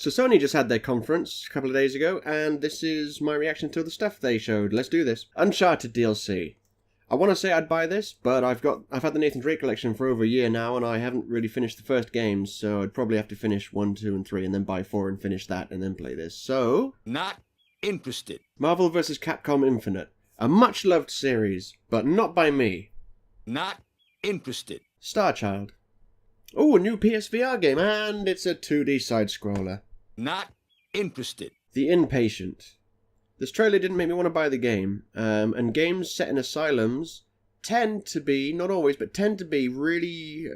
So Sony just had their conference a couple of days ago, and this is my reaction to the stuff they showed. Let's do this. Uncharted DLC. I want to say I'd buy this, but I've had the Nathan Drake collection for over a year now, and I haven't really finished the first games, so I'd probably have to finish 1, 2, and 3, and then buy 4 and finish that, and then play this. So... Not interested. Marvel vs. Capcom Infinite. A much-loved series, but not by me. Not interested. Star Child. Oh, a new PSVR game, and it's a 2D side-scroller. Not interested. The Inpatient. This trailer didn't make me want to buy the game, and games set in asylums tend to be, not always, but tend to be really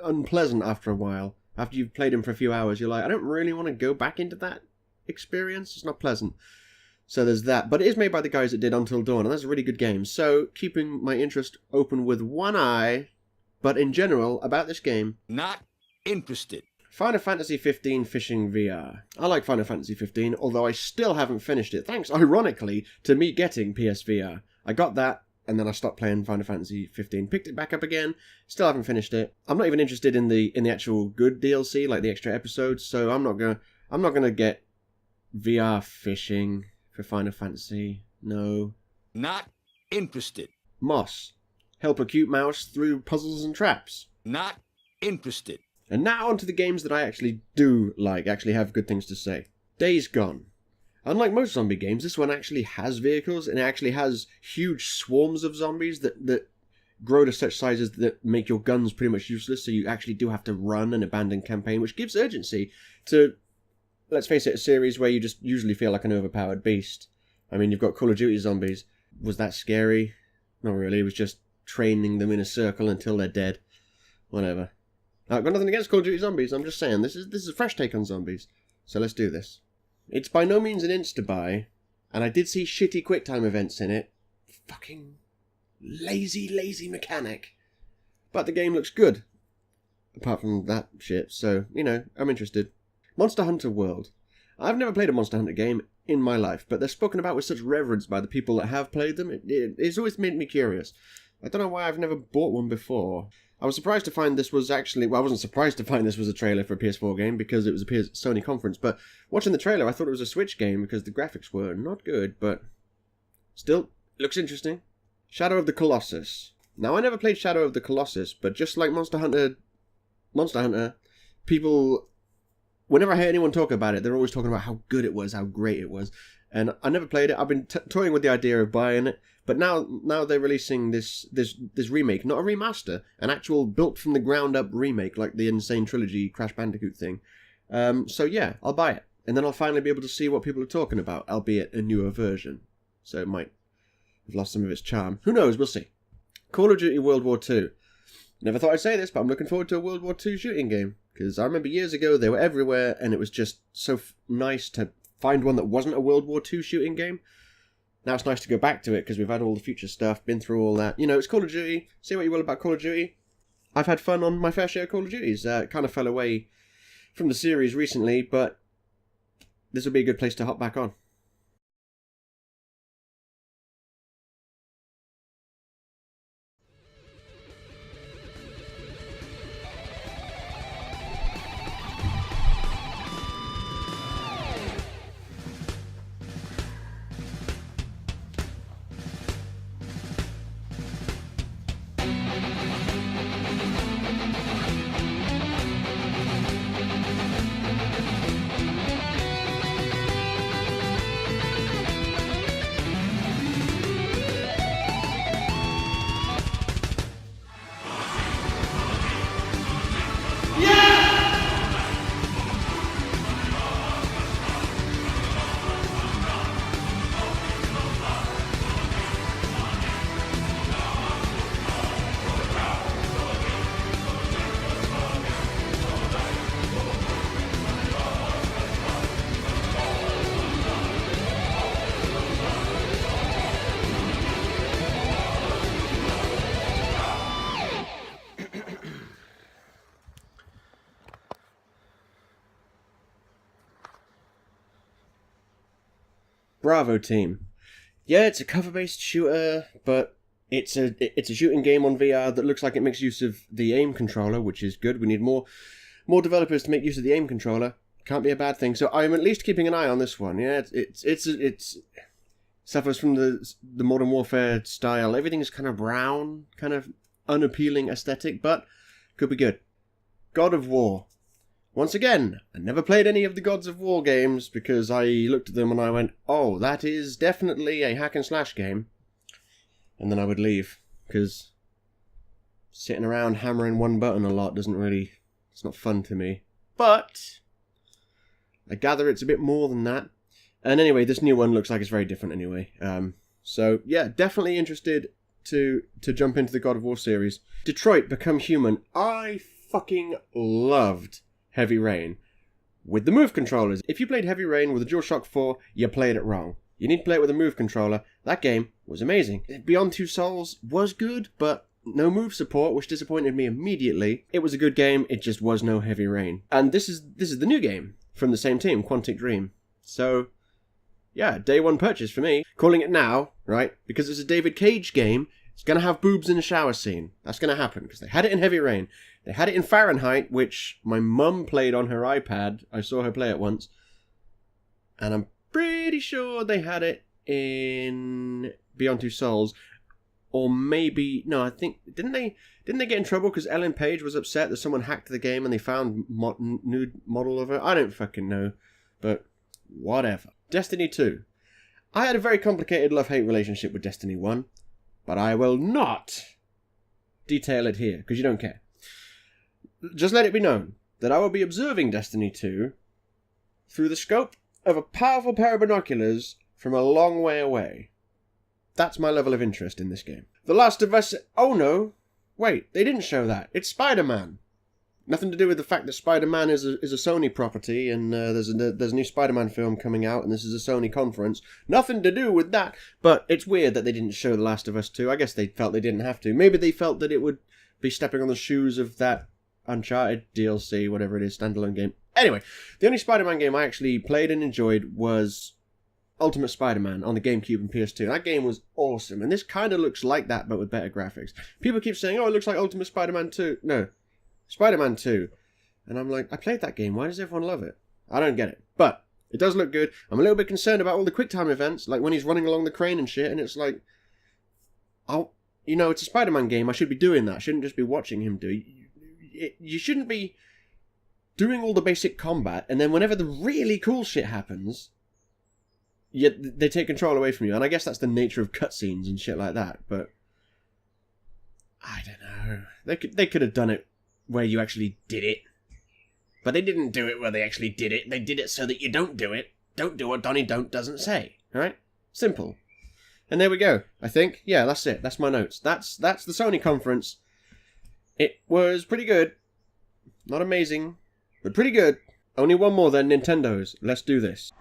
unpleasant after a while. After you've played them for a few hours, you're like, I don't really want to go back into that experience. It's not pleasant. So there's that. But it is made by the guys that did Until Dawn, and that's a really good game. So, keeping my interest open with one eye, but in general, about this game... Not interested. Final Fantasy 15 Fishing VR. I like Final Fantasy 15, although I still haven't finished it, thanks, ironically, to me getting PSVR. I got that, and then I stopped playing Final Fantasy 15. Picked it back up again, still haven't finished it. I'm not even interested in the actual good DLC, like the extra episodes, so I'm not gonna get VR fishing for Final Fantasy. No. Not interested. Moss. Help a cute mouse through puzzles and traps. Not interested. And now onto the games that I actually do like, actually have good things to say. Days Gone. Unlike most zombie games, this one actually has vehicles, and it actually has huge swarms of zombies that grow to such sizes that make your guns pretty much useless, so you actually do have to run an abandoned campaign, which gives urgency to, let's face it, a series where you just usually feel like an overpowered beast. I mean, you've got Call of Duty zombies. Was that scary? Not really, it was just training them in a circle until they're dead. Whatever. I've got nothing against Call of Duty Zombies, I'm just saying, this is a fresh take on zombies. So let's do this. It's by no means an insta-buy, and I did see shitty QuickTime events in it. Fucking lazy mechanic. But the game looks good. Apart from that shit, so, you know, I'm interested. Monster Hunter World. I've never played a Monster Hunter game in my life, but they're spoken about with such reverence by the people that have played them. It's always made me curious. I don't know why I've never bought one before. I was surprised to find this was actually... Well, I wasn't surprised to find this was a trailer for a PS4 game because it was a Sony conference, but watching the trailer, I thought it was a Switch game because the graphics were not good, but still, looks interesting. Shadow of the Colossus. Now, I never played Shadow of the Colossus, but just like Monster Hunter, people... Whenever I hear anyone talk about it, they're always talking about how good it was, how great it was. And I never played it. I've been toying with the idea of buying it, but now they're releasing this remake, not a remaster, an actual built from the ground up remake, like the Insane Trilogy Crash Bandicoot thing. So yeah, I'll buy it, and then I'll finally be able to see what people are talking about, albeit a newer version. So it might have lost some of its charm. Who knows? We'll see. Call of Duty World War II. Never thought I'd say this, but I'm looking forward to a World War II shooting game, because I remember years ago they were everywhere, and it was just so nice to find one that wasn't a World War II shooting game. Now it's nice to go back to it because we've had all the future stuff, been through all that. You know, it's Call of Duty. Say what you will about Call of Duty. I've had fun on my fair share of Call of Duties. Kind of fell away from the series recently, but this will be a good place to hop back on. Bravo team. Yeah, it's a cover-based shooter, but it's a shooting game on VR that looks like it makes use of the aim controller, which is good. We need more developers to make use of the aim controller. Can't be a bad thing. So I'm at least keeping an eye on this one. Yeah, it's suffers from the Modern Warfare style. Everything's kind of brown, kind of unappealing aesthetic, but could be good. God of War. Once again, I never played any of the Gods of War games because I looked at them and I went, oh, that is definitely a hack and slash game. And then I would leave because sitting around hammering one button a lot doesn't really, it's not fun to me. But I gather it's a bit more than that. And anyway, this new one looks like it's very different anyway. So yeah, definitely interested to jump into the God of War series. Detroit Become Human. I fucking loved Heavy Rain with the Move controllers. If you played Heavy Rain with a DualShock 4, you played it wrong. You need to play it with a Move controller. That game was amazing. Beyond Two Souls was good, but no Move support, which disappointed me immediately. It was a good game, it just was no Heavy Rain. And this is the new game from the same team, Quantic Dream. So, yeah, day one purchase for me. Calling it now, right? Because it's a David Cage game, it's going to have boobs in the shower scene. That's going to happen, because they had it in Heavy Rain. They had it in Fahrenheit, which my mum played on her iPad. I saw her play it once. And I'm pretty sure they had it in Beyond Two Souls. Or maybe... No, I think... Didn't they get in trouble because Ellen Page was upset that someone hacked the game and they found nude model of her? I don't fucking know. But whatever. Destiny 2. I had a very complicated love-hate relationship with Destiny 1. But I will not detail it here, because you don't care. Just let it be known that I will be observing Destiny 2 through the scope of a powerful pair of binoculars from a long way away. That's my level of interest in this game. The Last of Us... Oh no! Wait, they didn't show that. It's Spider-Man. Nothing to do with the fact that Spider-Man is a Sony property, and there's a new Spider-Man film coming out, and this is a Sony conference. Nothing to do with that. But it's weird that they didn't show The Last of Us 2. I guess they felt they didn't have to. Maybe they felt that it would be stepping on the shoes of that Uncharted DLC, whatever it is, standalone game. Anyway, the only Spider-Man game I actually played and enjoyed was Ultimate Spider-Man on the GameCube and PS2. That game was awesome, and this kind of looks like that, but with better graphics. People keep saying, oh, it looks like Ultimate Spider-Man 2. No. Spider-Man 2. And I'm like, I played that game. Why does everyone love it? I don't get it. But it does look good. I'm a little bit concerned about all the QuickTime events, like when he's running along the crane and shit, and it's like, it's a Spider-Man game. I should be doing that. I shouldn't just be watching him do it. You shouldn't be doing all the basic combat, and then whenever the really cool shit happens, they take control away from you. And I guess that's the nature of cutscenes and shit like that. But I don't know. They could have done it where you actually did it. But they didn't do it where they actually did it. They did it so that you don't do it. Don't do what Donnie Don't doesn't say. Alright? Simple. And there we go. I think. Yeah, that's it. That's my notes. That's the Sony conference. It was pretty good. Not amazing, but pretty good. Only one more than Nintendo's. Let's do this.